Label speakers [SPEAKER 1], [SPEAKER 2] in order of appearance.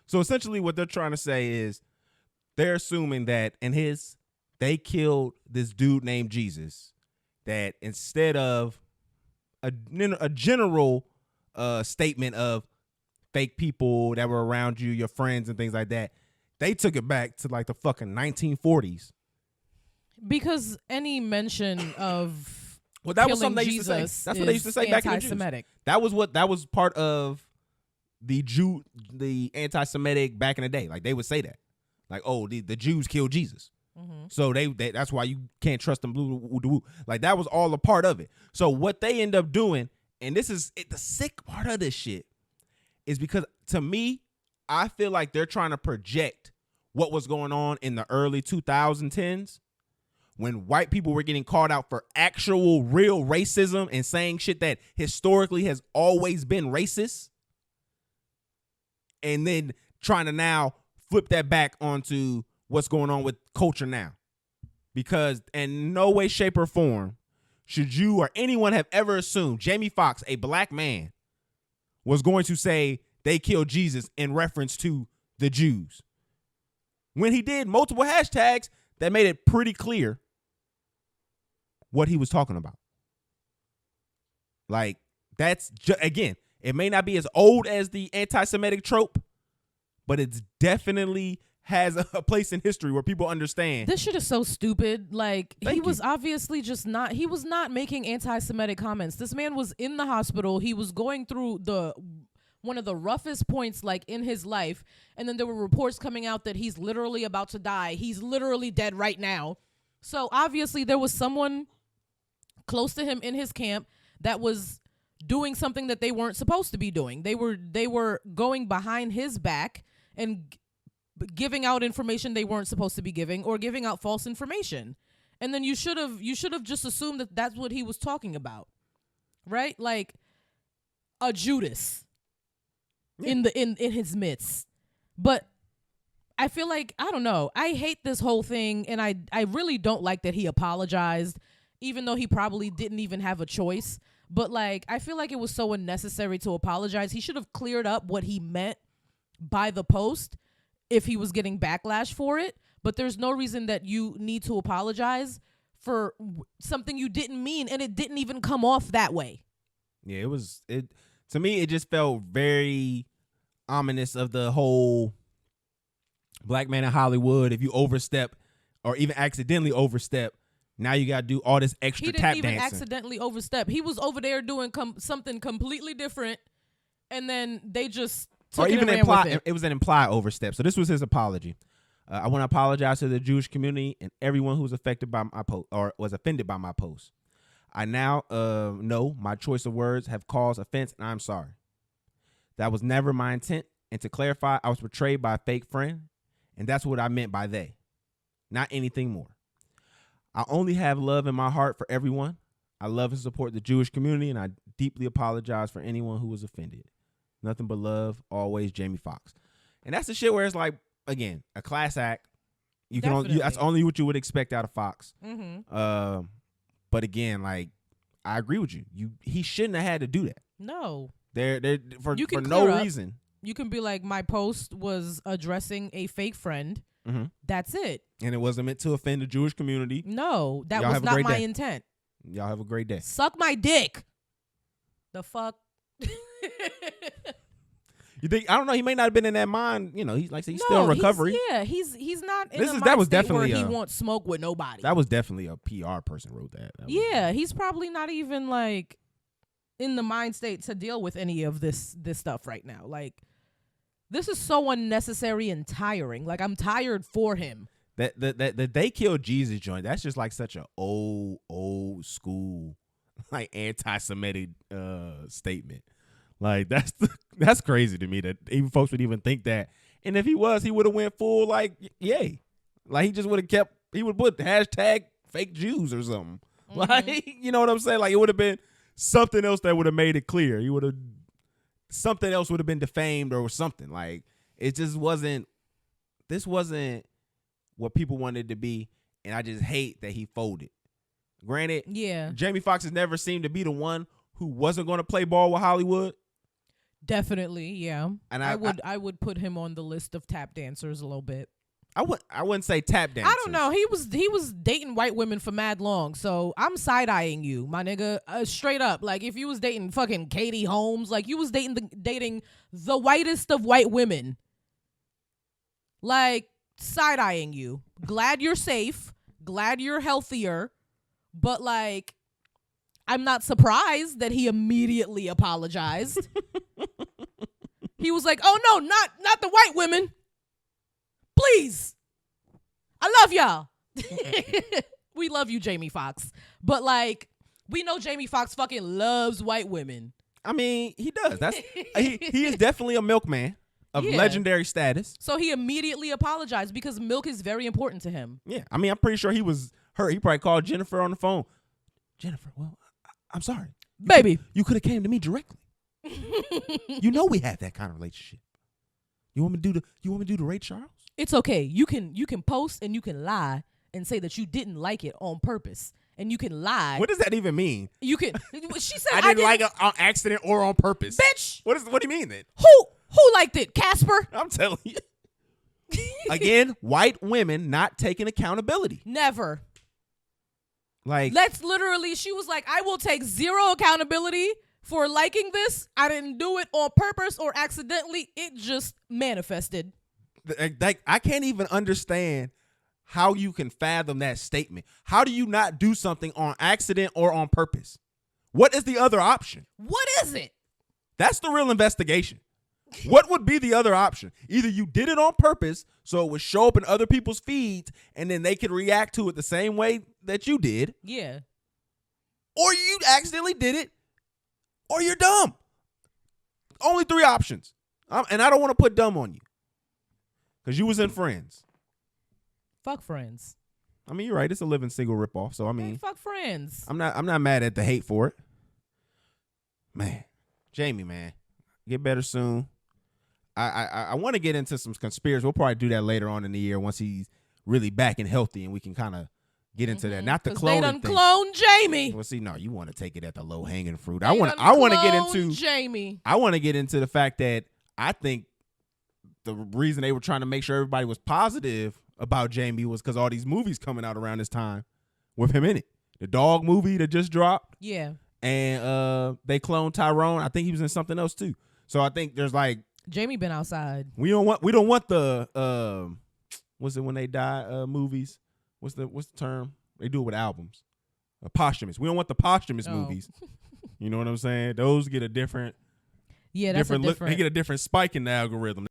[SPEAKER 1] So essentially what they're trying to say is they're assuming that they killed this dude named Jesus, that instead of a general statement of fake people that were around you, your friends and things like that, they took it back to like the fucking 1940s.
[SPEAKER 2] Because any mention of
[SPEAKER 1] that was something they used to say. That's what they used to say back in the Jews. That was part of the anti-Semitic back in the day. Like they would say that, like, oh, the Jews killed Jesus, so they that's why you can't trust them. Blue, like that was all a part of it. So what they end up doing, and this is the sick part of this shit, is because to me, I feel like they're trying to project what was going on in the early 2010s when white people were getting called out for actual real racism and saying shit that historically has always been racist, and then trying to now flip that back onto what's going on with culture now. Because in no way, shape, or form should you or anyone have ever assumed Jamie Foxx, a black man, was going to say they killed Jesus in reference to the Jews, when he did multiple hashtags that made it pretty clear what he was talking about. Like, that's again, it may not be as old as the anti-Semitic trope, but it's definitely has a place in history where people understand.
[SPEAKER 2] This shit is so stupid. Like, he was obviously just not, he was not making anti-Semitic comments. This man was in the hospital. He was going through one of the roughest points like in his life. And then there were reports coming out that he's literally about to die. He's literally dead right now. So obviously there was someone close to him in his camp that was doing something that they weren't supposed to be doing. They were going behind his back and giving out information they weren't supposed to be giving, or giving out false information. And then you should have just assumed that that's what he was talking about. Right? Like a Judas in his midst. But I feel like, I don't know, I hate this whole thing, and I really don't like that he apologized, even though he probably didn't even have a choice. But like, I feel like it was so unnecessary to apologize. He should have cleared up what he meant by the post if he was getting backlash for it. But there's no reason that you need to apologize for something you didn't mean, and it didn't even come off that way.
[SPEAKER 1] Yeah, to me, it just felt very ominous of the whole black man in Hollywood. If you overstep or even accidentally overstep, now you got to do all this extra tap dancing. He didn't even
[SPEAKER 2] accidentally overstep. He was over there doing something completely different, and then they just took it and ran with it.
[SPEAKER 1] It was an implied overstep. So this was his apology. I want to apologize to the Jewish community and everyone who was affected by my post or was offended by my post. I now know my choice of words have caused offense, and I'm sorry. That was never my intent. And to clarify, I was betrayed by a fake friend, and that's what I meant by they, not anything more. I only have love in my heart for everyone. I love and support the Jewish community, and I deeply apologize for anyone who was offended. Nothing but love, always, Jamie Foxx. And that's the shit where it's like, again, a class act. That's only what you would expect out of Foxx.
[SPEAKER 2] Mm-hmm.
[SPEAKER 1] But again, like, I agree with you. He shouldn't have had to do that.
[SPEAKER 2] No.
[SPEAKER 1] For no reason.
[SPEAKER 2] You can be like, my post was addressing a fake friend.
[SPEAKER 1] Mm-hmm.
[SPEAKER 2] That's it.
[SPEAKER 1] And it wasn't meant to offend the Jewish community.
[SPEAKER 2] No, that was not my intent.
[SPEAKER 1] Y'all have a great day.
[SPEAKER 2] Suck my dick. The fuck?
[SPEAKER 1] You think? I don't know. He may not have been in that mind. You know, he's still in recovery.
[SPEAKER 2] He's not in a mind state where he won't smoke with nobody.
[SPEAKER 1] That was definitely a PR person wrote that.
[SPEAKER 2] He's probably not even like in the mind state to deal with any of this stuff right now. Like, this is so unnecessary and tiring. Like, I'm tired for him.
[SPEAKER 1] That they killed Jesus joint. That's just like such a old school, like, anti-Semitic statement. Like, that's crazy to me that even folks would even think that. And if he would have went full like, yay. Like, he just would have put hashtag fake Jews or something. Mm-hmm. Like, you know what I'm saying? Like, it would have been something else that would have made it clear. Something else would have been defamed or something. Like, it just wasn't, this wasn't what people wanted it to be. And I just hate that he folded. Granted,
[SPEAKER 2] yeah,
[SPEAKER 1] Jamie Foxx has never seemed to be the one who wasn't going to play ball with Hollywood.
[SPEAKER 2] Definitely, yeah.
[SPEAKER 1] And
[SPEAKER 2] I would put him on the list of tap dancers a little bit.
[SPEAKER 1] I wouldn't say tap dancers.
[SPEAKER 2] I don't know. He was dating white women for mad long, so I'm side eyeing you, my nigga. Straight up, like if you was dating fucking Katie Holmes, like you was dating the whitest of white women, like side eyeing you. Glad you're safe. Glad you're healthier, but like I'm not surprised that he immediately apologized. He was like, "Oh no, not the white women. Please. I love y'all." We love you, Jamie Foxx. But like, we know Jamie Foxx fucking loves white women.
[SPEAKER 1] I mean, he does. That's he is definitely a milkman of legendary status.
[SPEAKER 2] So he immediately apologized because milk is very important to him.
[SPEAKER 1] Yeah. I mean, I'm pretty sure he was hurt. He probably called Jennifer on the phone. Jennifer, well, I'm sorry.
[SPEAKER 2] Baby.
[SPEAKER 1] You could have came to me directly. You know we had that kind of relationship. You want me to do the Ray Charles?
[SPEAKER 2] It's okay. You can post and you can lie and say that you didn't like it on purpose. And you can lie.
[SPEAKER 1] What does that even mean?
[SPEAKER 2] You can. She said
[SPEAKER 1] I didn't like it on accident or on purpose.
[SPEAKER 2] Bitch.
[SPEAKER 1] What do you mean then?
[SPEAKER 2] Who liked it? Casper?
[SPEAKER 1] I'm telling you. Again, white women not taking accountability.
[SPEAKER 2] Never.
[SPEAKER 1] Like,
[SPEAKER 2] that's literally, she was like, I will take zero accountability for liking this. I didn't do it on purpose or accidentally. It just manifested.
[SPEAKER 1] Like, I can't even understand how you can fathom that statement. How do you not do something on accident or on purpose? What is the other option?
[SPEAKER 2] What is it?
[SPEAKER 1] That's the real investigation. What would be the other option? Either you did it on purpose so it would show up in other people's feeds and then they could react to it the same way that you did.
[SPEAKER 2] Yeah.
[SPEAKER 1] Or you accidentally did it, or you're dumb. Only 3 options. And I don't want to put dumb on you because you was in Friends.
[SPEAKER 2] Fuck Friends.
[SPEAKER 1] I mean, you're right. It's a living single ripoff. So I mean,
[SPEAKER 2] hey, fuck Friends.
[SPEAKER 1] I'm not mad at the hate for it. Man, Jamie, man, get better soon. I want to get into some conspiracy. We'll probably do that later on in the year once he's really back and healthy, and we can kind of get into that. Not the cloning
[SPEAKER 2] they done
[SPEAKER 1] thing.
[SPEAKER 2] Clone Jamie.
[SPEAKER 1] Well, see, no, you want to take it at the low hanging fruit.
[SPEAKER 2] They
[SPEAKER 1] I want to get into
[SPEAKER 2] Jamie.
[SPEAKER 1] I want to get into the fact that I think the reason they were trying to make sure everybody was positive about Jamie was because all these movies coming out around this time with him in it. The dog movie that just dropped.
[SPEAKER 2] Yeah.
[SPEAKER 1] And they cloned Tyrone. I think he was in something else too. So I think there's like
[SPEAKER 2] Jamie been outside.
[SPEAKER 1] We don't want the what's it when they die movies? What's the term? They do it with albums. Posthumous. We don't want the posthumous movies. You know what I'm saying? Those get a different
[SPEAKER 2] that's
[SPEAKER 1] different look. They get a different spike in the algorithm.